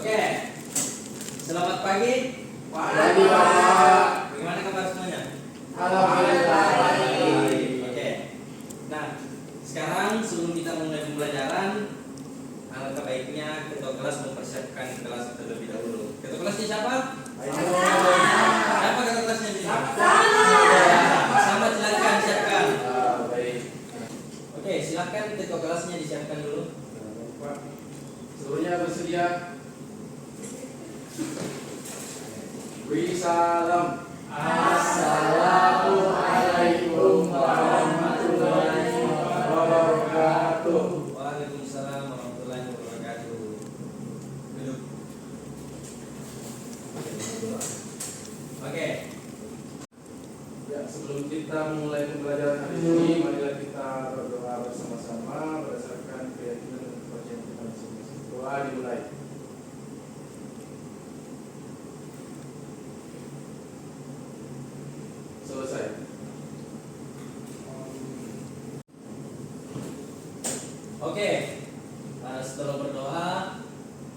Oke, selamat pagi. Pagi Pak. Bagaimana kabar semuanya? Alhamdulillah baik. Oke. Nah, sekarang sebelum kita mulai pembelajaran, alangkah baiknya ketua kelas mempersiapkan kelas terlebih dahulu. Ketua kelasnya siapa? Siapa ketua kelasnya di sini? Sama, silakan siapkan. Baik. Oke, silakan ketua kelasnya disiapkan dulu. Pak, seluruhnya bersedia. Beri salam. Assalamualaikum warahmatullahi wabarakatuh. Waalaikumsalam warahmatullahi wabarakatuh. Duduk. Oke. Ya, sebelum kita mulai pembelajaran hari ini, marilah kita berdoa bersama-sama berdasarkan keyakinan dan kepercayaan kita masing-masing. Doa dimulai. Selesai. Oke. Setelah berdoa,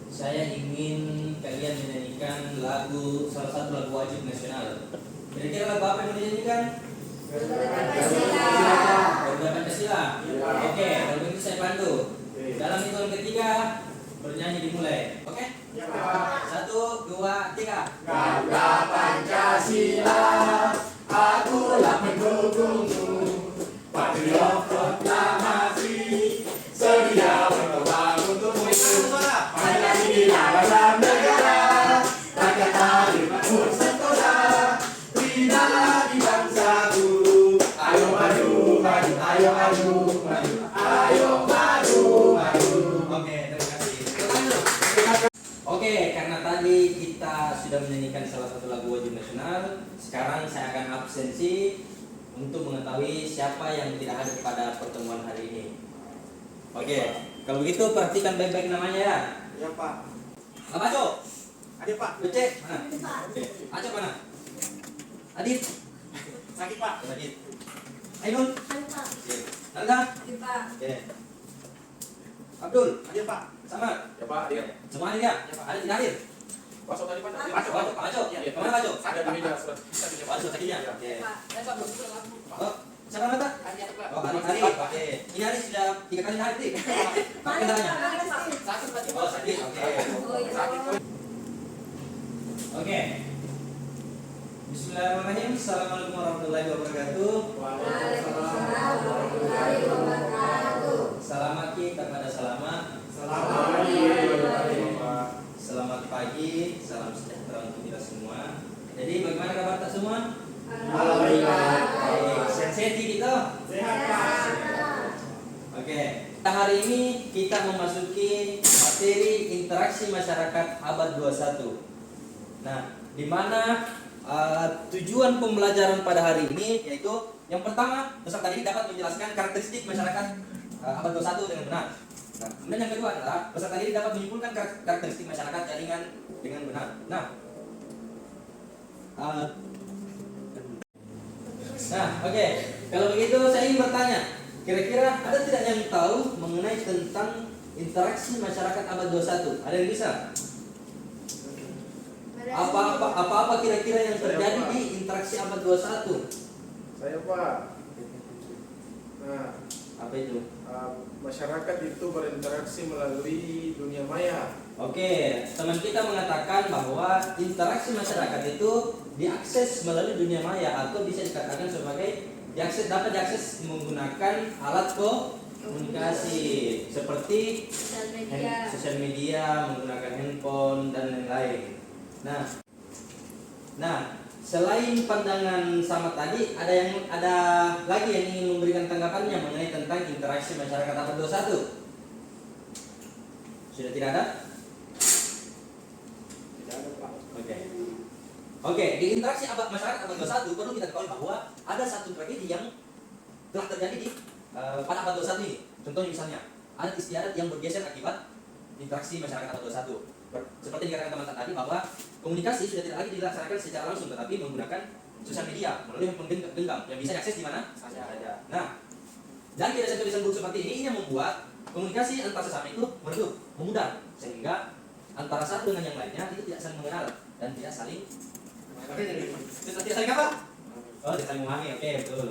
saya ingin kalian menyanyikan salah satu lagu wajib nasional. Kira-kira lagu apa yang mau dinyanyikan? Garuda Pancasila. Oke, kalau begitu saya pandu. Dalam hitungan ketiga, bernyanyi dimulai. Oke? Ya, Pak. 1, 2, 3. Garuda Pancasila, akulah pendukungmu, patriot proklamasi, sedia berkorban untukmu. Pancasila dalam negara, rakyat adil makmur sentosa, tidak lagi bangsa guru. Ayo maju, maju, ayo maju, maju, ayo maju, maju. Oke, terima kasih. Oke, karena tadi kita sudah menyanyikan salah satu lagu wajib nasional, sekarang saya akan absensi untuk mengetahui siapa yang tidak hadir pada pertemuan hari ini. Oke, kalau begitu perhatikan baik-baik namanya ya. Ya Pak. Apa Aco? Ada Pak. Becek mana? Aco mana? Adit? Sakit Pak. Adit. Ainun? Nanda? Oke. Abdul? Ada Pak. Samad? Ya Pak, dia. Semua hadir ya? Ada tidak hadir? Masuk tadi Pak. Aco? Kemana Aco? Ada di meja surat. Kita pinjam. Aco tadinya? Oke. Oh, siapa nama tak? Oh, Ari. Oke. Ini Ari sudah 3 kali hadir. Apa kendalanya? Oh, sakit. Oke. Oke. Bismillahirrahmanirrahim. Assalamualaikum warahmatullahi wabarakatuh. Selamat kita pada selamat. Selamat pagi. Salam sejahtera untuk kita semua. Jadi bagaimana kabar tak semua? Alhamdulillah. Baik. Sehat kita? Sehat Pak. Oke. Hari ini kita memasuki materi interaksi masyarakat abad 21. Nah, di mana tujuan pembelajaran pada hari ini yaitu yang pertama, peserta didik dapat menjelaskan karakteristik masyarakat abad 21 dengan benar. Nah, kemudian yang kedua adalah peserta didik dapat menyimpulkan karakteristik masyarakat jaringan dengan benar. Nah, oke. Kalau begitu saya ingin bertanya, kira-kira ada tidak yang tahu mengenai tentang interaksi masyarakat abad 21? Ada yang bisa? Apa kira-kira yang terjadi di interaksi abad 21? Saya Pak. Nah, Apa itu? masyarakat itu berinteraksi melalui dunia maya. Oke, teman kita mengatakan bahwa interaksi masyarakat itu diakses melalui dunia maya atau bisa dikatakan sebagai dapat diakses menggunakan alat komunikasi seperti sosial media, menggunakan handphone dan lain-lain. Nah, selain pandangan sama tadi, ada lagi yang ingin memberikan tanggapannya mengenai tentang interaksi masyarakat abad 21. Sudah tidak ada? Tidak ada Pak. Oke, di interaksi masyarakat abad 21 perlu kita ketahui bahwa ada satu tragedi yang telah terjadi pada abad 21 ini. Contohnya misalnya, adat istiadat yang bergeser akibat interaksi masyarakat abad 21. Seperti dikatakan teman tadi bahwa komunikasi sudah tidak lagi dilaksanakan secara langsung, tetapi menggunakan sosial media melalui handphone genggam yang bisa diakses di mana saja. Nah, dan tulisan buruk seperti ini yang membuat komunikasi antar sesama itu meredup, memudar, sehingga antara satu dengan yang lainnya itu tidak saling mengenal dan tidak saling tidak saling apa? Oh, tidak saling memahami. Oke, betul.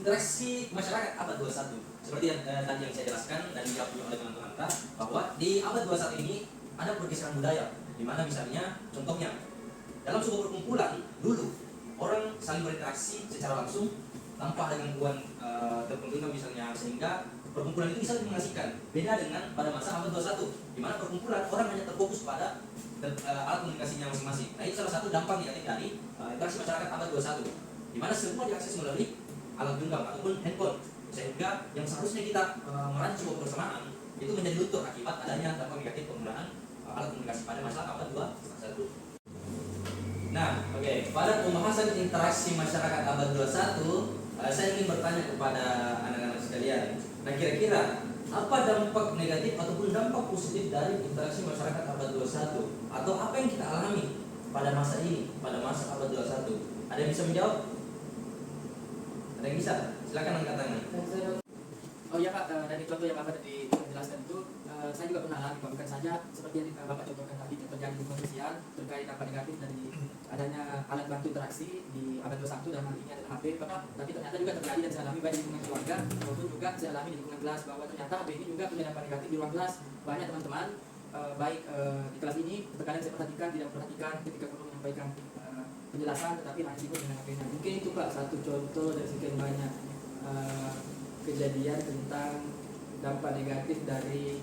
Interaksi masyarakat abad 21 seperti yang tadi yang saya jelaskan dan dijawab oleh teman-teman kita, bahwa di abad 21 ini ada pergeseran budaya, di mana misalnya contohnya dalam sebuah perkumpulan dulu orang saling berinteraksi secara langsung tanpa ada gangguan tertentu misalnya, sehingga perkumpulan itu bisa mengasihkan. Beda dengan pada masa abad 21 di mana perkumpulan orang hanya terfokus pada alat komunikasinya masing-masing. Nah, itu salah satu dampak negatif dari interaksi masyarakat abad 21 di mana semua diakses melalui alat genggam ataupun handphone, sehingga yang seharusnya kita merancang sebuah kebersamaan itu menjadi luntur akibat adanya dampak negatif penggunaan alat komunikasi pada masa abad 21. Nah, oke, pada pembahasan interaksi masyarakat abad 21, saya ingin bertanya kepada anak-anak sekalian. Nah, kira-kira apa dampak negatif ataupun dampak positif dari interaksi masyarakat abad 21, atau apa yang kita alami pada masa ini, pada masa abad 21? Ada yang bisa menjawab? Ada yang bisa? Silakan angkat tangan. Oh iya Pak, dari contoh yang Bapak tadi menjelaskan itu, saya juga pernah alami, bukan saja seperti yang Bapak contohkan tadi terjadi di sosial terkait dampak negatif dari adanya alat bantu interaksi di abad 21 dan hal ini adalah HP, tapi ternyata juga terjadi dan saya alami baik di lingkungan keluarga maupun juga saya alami di lingkungan kelas, bahwa ternyata HP ini juga punya dampak negatif di ruang kelas. Banyak teman-teman baik di kelas ini terkadang saya perhatikan tidak memperhatikan ketika guru menyampaikan penjelasan, tetapi hanya sibuk dengan HP-nya. Mungkin itu Pak satu contoh dari sekian banyak kejadian tentang dampak negatif dari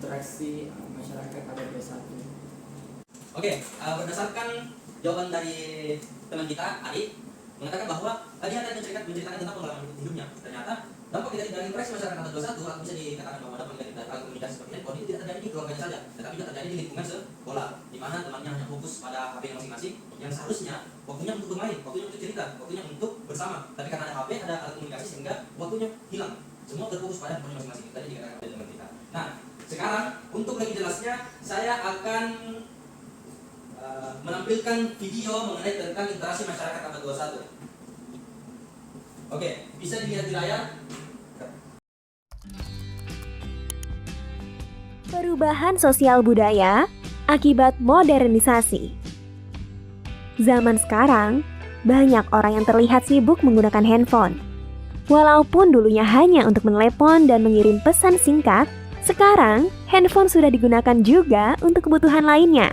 interaksi masyarakat abad 21. Oke, berdasarkan jawaban dari teman kita, Adi, mengatakan bahwa dia akan menceritakan tentang pengalaman hidupnya. Ternyata dampak negatif dari interaksi masyarakat abad 21 atau bisa dikatakan bahwa dampak negatif dari alat komunikasi seperti handphone itu tidak terjadi di keluarganya saja, tetapi juga terjadi di lingkungan sekolah, di mana temannya hanya fokus pada HP masing-masing, yang seharusnya waktunya untuk bermain, waktunya untuk cerita, waktunya untuk bersama. Tapi karena ada HP, ada alat komunikasi, sehingga waktunya hilang. Semua terfokus pada handphone masing-masing. Tadi dikatakan oleh teman kita. Nah, sekarang untuk lebih jelasnya saya akan menampilkan video mengenai tentang interaksi masyarakat abad 21. Oke, bisa dilihat di layar. Perubahan sosial budaya akibat modernisasi. Zaman sekarang, banyak orang yang terlihat sibuk menggunakan handphone. Walaupun dulunya hanya untuk menelepon dan mengirim pesan singkat, sekarang handphone sudah digunakan juga untuk kebutuhan lainnya,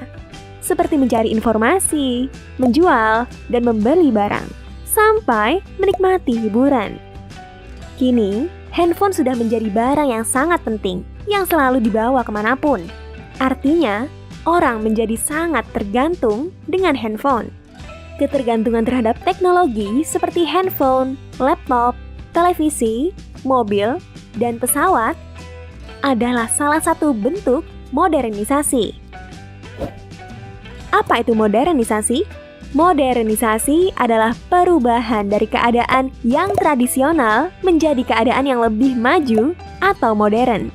seperti mencari informasi, menjual, dan membeli barang, sampai menikmati hiburan. Kini, handphone sudah menjadi barang yang sangat penting, yang selalu dibawa kemanapun. Artinya, orang menjadi sangat tergantung dengan handphone. Ketergantungan terhadap teknologi seperti handphone, laptop, televisi, mobil, dan pesawat adalah salah satu bentuk modernisasi. Apa itu modernisasi? Modernisasi adalah perubahan dari keadaan yang tradisional menjadi keadaan yang lebih maju atau modern.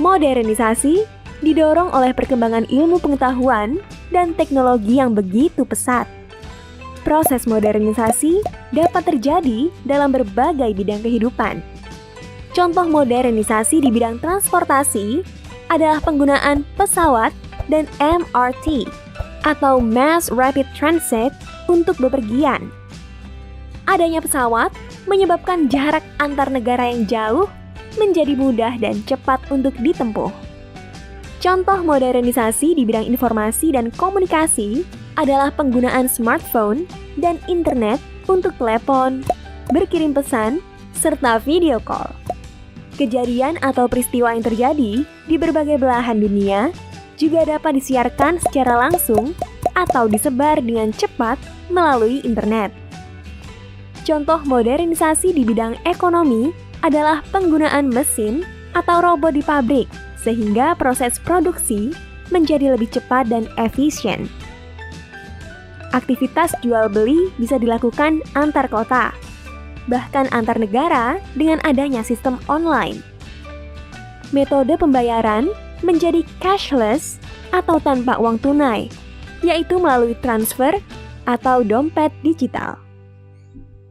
Modernisasi didorong oleh perkembangan ilmu pengetahuan dan teknologi yang begitu pesat. Proses modernisasi dapat terjadi dalam berbagai bidang kehidupan. Contoh modernisasi di bidang transportasi adalah penggunaan pesawat dan MRT atau Mass Rapid Transit untuk bepergian. Adanya pesawat menyebabkan jarak antar negara yang jauh menjadi mudah dan cepat untuk ditempuh. Contoh modernisasi di bidang informasi dan komunikasi adalah penggunaan smartphone dan internet untuk telepon, berkirim pesan, serta video call. Kejadian atau peristiwa yang terjadi di berbagai belahan dunia juga dapat disiarkan secara langsung atau disebar dengan cepat melalui internet. Contoh modernisasi di bidang ekonomi adalah penggunaan mesin atau robot di pabrik, sehingga proses produksi menjadi lebih cepat dan efisien. Aktivitas jual beli bisa dilakukan antar kota, bahkan antar negara dengan adanya sistem online. Metode pembayaran menjadi cashless atau tanpa uang tunai, yaitu melalui transfer atau dompet digital.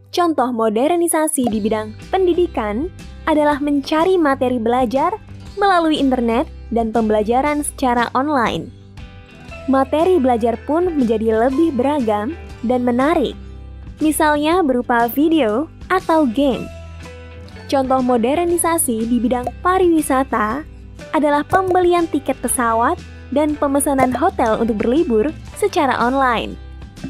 Contoh modernisasi di bidang pendidikan adalah mencari materi belajar melalui internet dan pembelajaran secara online. Materi belajar pun menjadi lebih beragam dan menarik, misalnya berupa video atau game. Contoh modernisasi di bidang pariwisata adalah pembelian tiket pesawat dan pemesanan hotel untuk berlibur secara online.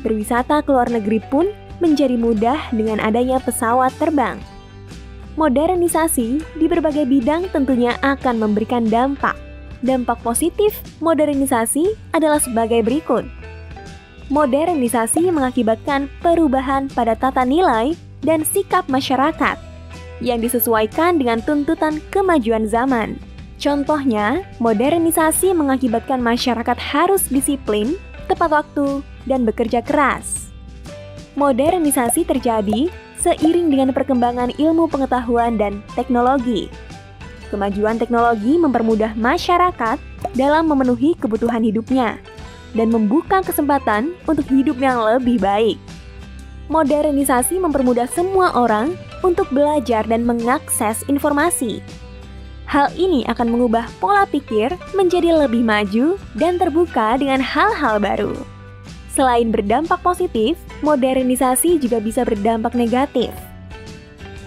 Berwisata ke luar negeri pun menjadi mudah dengan adanya pesawat terbang. Modernisasi di berbagai bidang tentunya akan memberikan dampak. Dampak positif modernisasi adalah sebagai berikut. Modernisasi mengakibatkan perubahan pada tata nilai dan sikap masyarakat yang disesuaikan dengan tuntutan kemajuan zaman. Contohnya, modernisasi mengakibatkan masyarakat harus disiplin, tepat waktu, dan bekerja keras. Modernisasi terjadi seiring dengan perkembangan ilmu pengetahuan dan teknologi. Kemajuan teknologi mempermudah masyarakat dalam memenuhi kebutuhan hidupnya dan membuka kesempatan untuk hidup yang lebih baik. Modernisasi mempermudah semua orang untuk belajar dan mengakses informasi. Hal ini akan mengubah pola pikir menjadi lebih maju dan terbuka dengan hal-hal baru. Selain berdampak positif, modernisasi juga bisa berdampak negatif.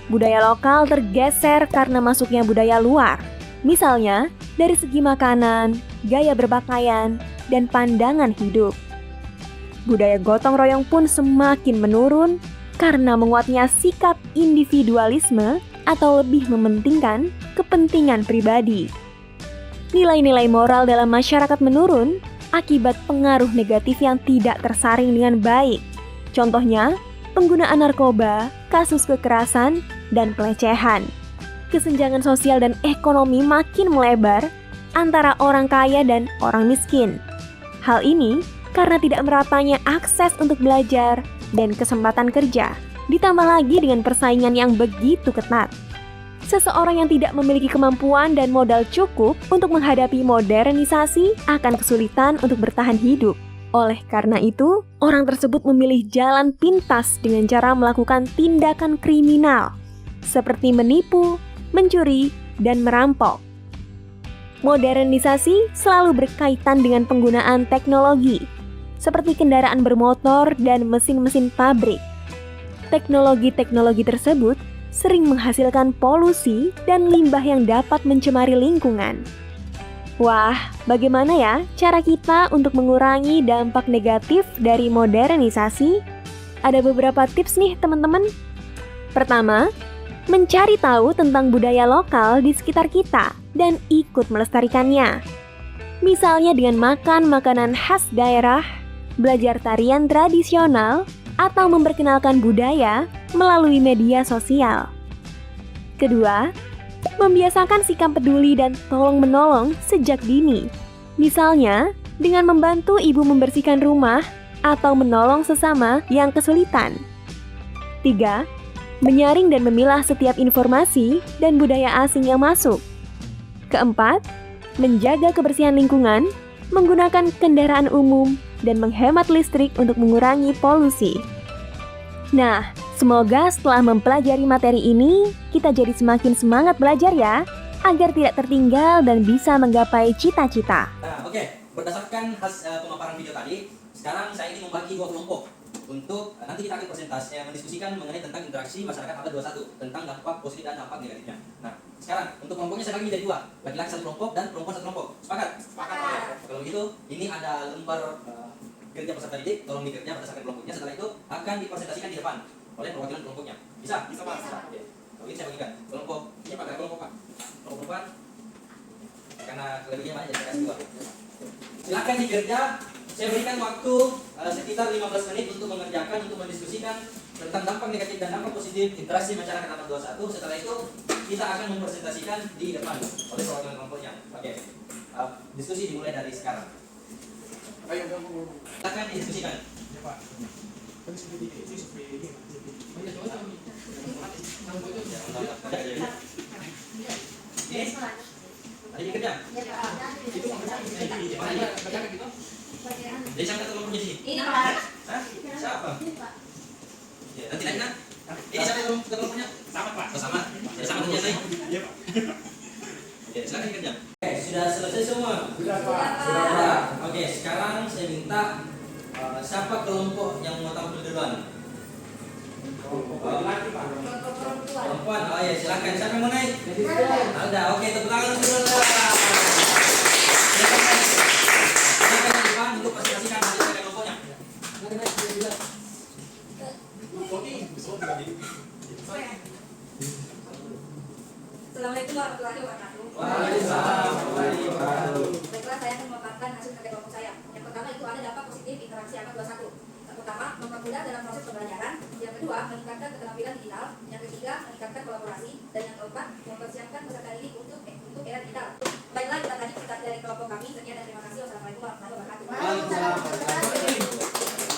Budaya lokal tergeser karena masuknya budaya luar. Misalnya, dari segi makanan, gaya berpakaian, dan pandangan hidup. Budaya gotong royong pun semakin menurun karena menguatnya sikap individualisme atau lebih mementingkan kepentingan pribadi. Nilai-nilai moral dalam masyarakat menurun akibat pengaruh negatif yang tidak tersaring dengan baik. Contohnya, penggunaan narkoba, kasus kekerasan, dan pelecehan. Kesenjangan sosial dan ekonomi makin melebar antara orang kaya dan orang miskin. Hal ini karena tidak meratanya akses untuk belajar dan kesempatan kerja, ditambah lagi dengan persaingan yang begitu ketat. Seseorang yang tidak memiliki kemampuan dan modal cukup untuk menghadapi modernisasi akan kesulitan untuk bertahan hidup. Oleh karena itu, orang tersebut memilih jalan pintas dengan cara melakukan tindakan kriminal, seperti menipu, mencuri, dan merampok. Modernisasi selalu berkaitan dengan penggunaan teknologi, seperti kendaraan bermotor dan mesin-mesin pabrik. Teknologi-teknologi tersebut sering menghasilkan polusi dan limbah yang dapat mencemari lingkungan. Wah, bagaimana ya cara kita untuk mengurangi dampak negatif dari modernisasi? Ada beberapa tips nih teman-teman. Pertama, mencari tahu tentang budaya lokal di sekitar kita dan ikut melestarikannya. Misalnya dengan makan makanan khas daerah, belajar tarian tradisional, atau memperkenalkan budaya melalui media sosial. Kedua, membiasakan sikap peduli dan tolong-menolong sejak dini. Misalnya, dengan membantu ibu membersihkan rumah atau menolong sesama yang kesulitan. 3. Menyaring dan memilah setiap informasi dan budaya asing yang masuk. Keempat, menjaga kebersihan lingkungan, menggunakan kendaraan umum, dan menghemat listrik untuk mengurangi polusi. Nah, semoga setelah mempelajari materi ini, kita jadi semakin semangat belajar ya, agar tidak tertinggal dan bisa menggapai cita-cita. Nah, oke. Berdasarkan pemaparan video tadi, sekarang saya ingin membagi dua kelompok untuk nanti kita akan presentasi mendiskusikan mengenai tentang interaksi masyarakat abad 21, tentang dampak positif dan dampak negatifnya. Nah, sekarang untuk kelompoknya saya bagi menjadi dua, laki-laki satu kelompok dan perempuan satu kelompok. Sepakat? Sepakat. Kalau begitu, ini ada lembar kerja peserta didik, tolong dikerja berdasarkan kelompoknya. Setelah itu akan dipresentasikan di depan oleh perwakilan kelompoknya. Bisa? Bisa, Pak. Oke. Kalau ini saya bagikan kelompok ini pada kelompok Pak. Kelompok perempuan karena kelebihannya banyak jadi kasih dua. Silakan dikerja. Saya berikan waktu sekitar 15 menit untuk mengerjakan, untuk mendiskusikan tentang dampak negatif dan dampak positif interaksi masyarakat abad 21. Setelah itu kita akan mempresentasikan di depan oleh perwakilan kelompoknya. Oke. Diskusi dimulai dari sekarang. Ayo, Silakan didiskusikan. ya Pak. Ini, tadi dikerja. Jadi siapa kelompoknya sini? Ini Pak. Hah? Siapa? Ini Pak. Ya, nanti lagi nak. Ini siapa kelompoknya? Sama Pak. Oh, sama. Ya, sama kerja saya. Iya Pak. Oke, silakan dikerja. Oke, sudah selesai semua. Sudah Pak. Sudah. Oke, sekarang saya minta siapa kelompok yang mau tampil duluan? Laki Pak. Kelompok perempuan. Perempuan. Oh ya, silakan. Siapa yang mau naik? Ada. Oke, tepuk tangan dulu. Silakan di depan untuk presentasikan hasil kelompoknya. Assalamualaikum warahmatullahi wabarakatuh. Waalaikumsalam. Baiklah, saya akan memaparkan hasil kerja kelompok saya. Yang pertama itu ada dampak positif interaksi abad 21. Yang pertama, mempermudah dalam proses pembelajaran. Yang kedua, meningkatkan keterampilan digital. Yang ketiga, meningkatkan kolaborasi. Dan yang keempat, mempersiapkan peserta didik untuk era digital. Baiklah, kita tadi cerita dari kelompok kami. Sekian dan terima kasih. Wassalamualaikum warahmatullahi wabarakatuh.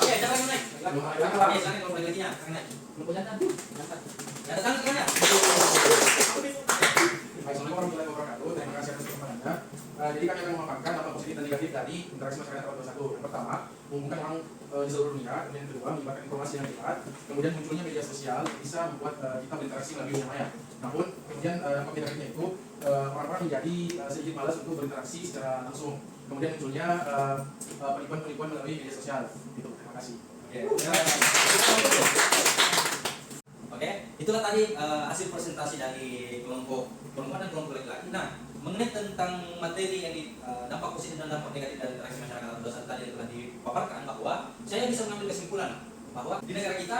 Oke, siapa yang mau naik? Oke, silakan kelompok lainnya. Silakan naik. Kelompok jantan. Ya, datang semuanya. Assalamualaikum warahmatullahi wabarakatuh. Terima kasih atas kesempatan Anda. Jadi kami akan memaparkan dampak positif dan negatif dari interaksi masyarakat abad 21. Yang pertama, menghubungkan orang di seluruh dunia. Kemudian yang kedua, menyebarkan informasi yang cepat. Kemudian munculnya media sosial bisa membuat kita berinteraksi lebih nyaman. Namun, kemudian dampak negatifnya itu orang-orang menjadi sedikit malas untuk berinteraksi secara langsung. Kemudian munculnya penipuan-penipuan melalui media sosial. Itu. Terima kasih. Oke, itulah tadi hasil presentasi dari kelompok perempuan dan kelompok laki-laki. Nah, mengenai tentang materi yang dampak positif dan dampak negatif dari interaksi masyarakat abad 21 tadi yang telah dipaparkan, bahwa saya bisa mengambil kesimpulan bahwa di negara kita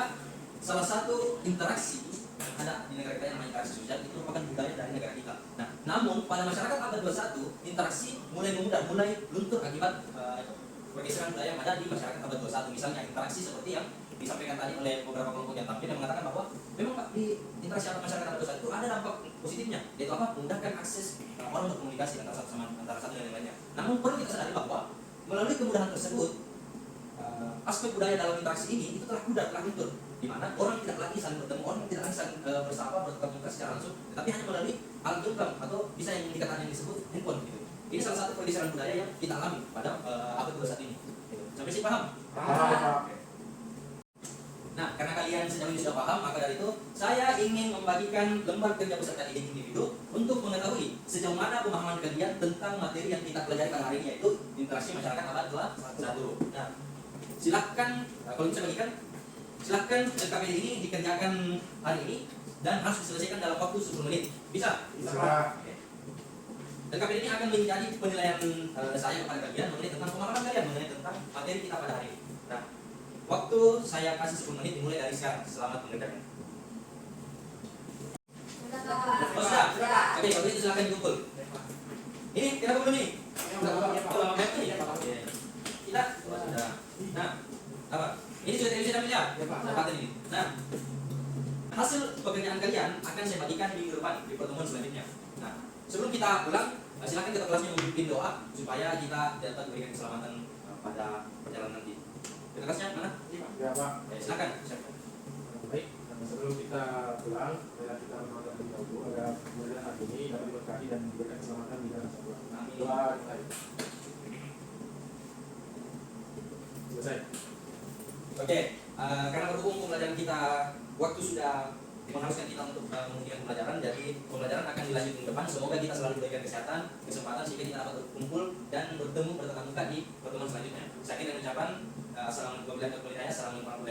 salah satu interaksi yang ada di negara kita yang namanya interaksi sosial itu merupakan budaya dari negara kita. Nah, namun pada masyarakat abad 21 interaksi mulai memudar, mulai luntur akibat pergeseran budaya yang ada di masyarakat abad 21. Misalnya interaksi seperti yang disampaikan tadi oleh beberapa kelompok yang tampil yang mengatakan bahwa memang Pak, di interaksi masyarakat abad 21 itu ada dampak positifnya, yaitu apa? Memudahkan akses orang berkomunikasi antara satu dan yang lainnya. Namun perlu kita sadari bahwa melalui kemudahan tersebut aspek budaya dalam interaksi ini itu telah pudar, telah luntur, di mana orang tidak lagi saling bertemu, orang tidak lagi saling bersapa, bertatap muka secara langsung, tetapi hanya melalui alat genggam atau bisa yang dikatakan yang disebut handphone gitu. Ini salah satu pergeseran budaya yang kita alami pada abad 21 ini. Gitu. Sampai sih paham? Nah, karena kalian sejauh ini sudah paham, maka dari itu saya ingin membagikan lembar kerja peserta didik individu untuk mengetahui sejauh mana pemahaman kalian tentang materi yang kita pelajari pada hari ini, yaitu interaksi masyarakat abad 21. Nah, silakan kalau bisa bagikan, silakan LKPD ini dikerjakan hari ini dan harus diselesaikan dalam waktu 10 menit. Bisa? Bisa. Oke. LKPD ini akan menjadi penilaian saya kepada kalian mengenai tentang pemahaman kalian mengenai tentang materi kita pada hari ini. Nah, waktu saya kasih 10 menit dimulai dari sekarang. Selamat mengerjakan. Oh, sudah? Oke, kalau itu silakan dikumpul. Ini, kita kumpul ini. Tidak? Oh, sudah. Nah, apa? Ini sudah televisi dan media? Dapatkan ini. Nah, hasil pekerjaan kalian akan saya bagikan minggu depan di pertemuan selanjutnya. Nah, sebelum kita pulang, silakan kita kelasnya memimpin doa supaya kita dapat berikan keselamatan pada perjalanan nanti. Kita kelasnya mana? Ya Pak. Silakan. Baik, sebelum kita pulang, kita berdoa terlebih dahulu agar kemudian hari ini dapat diberkati dan diberikan keselamatan di dalam sebuah. Amin. Doa dimulai. Selesai. Oke, karena berhubung pembelajaran kita waktu sudah mengharuskan kita untuk menghentikan pembelajaran, jadi pembelajaran akan dilanjutkan ke depan. Semoga kita selalu diberikan kesempatan sehingga kita dapat berkumpul dan bertemu bertatap muka di pertemuan selanjutnya. Saya akhiri dengan ucapan assalamualaikum warahmatullahi wabarakatuh.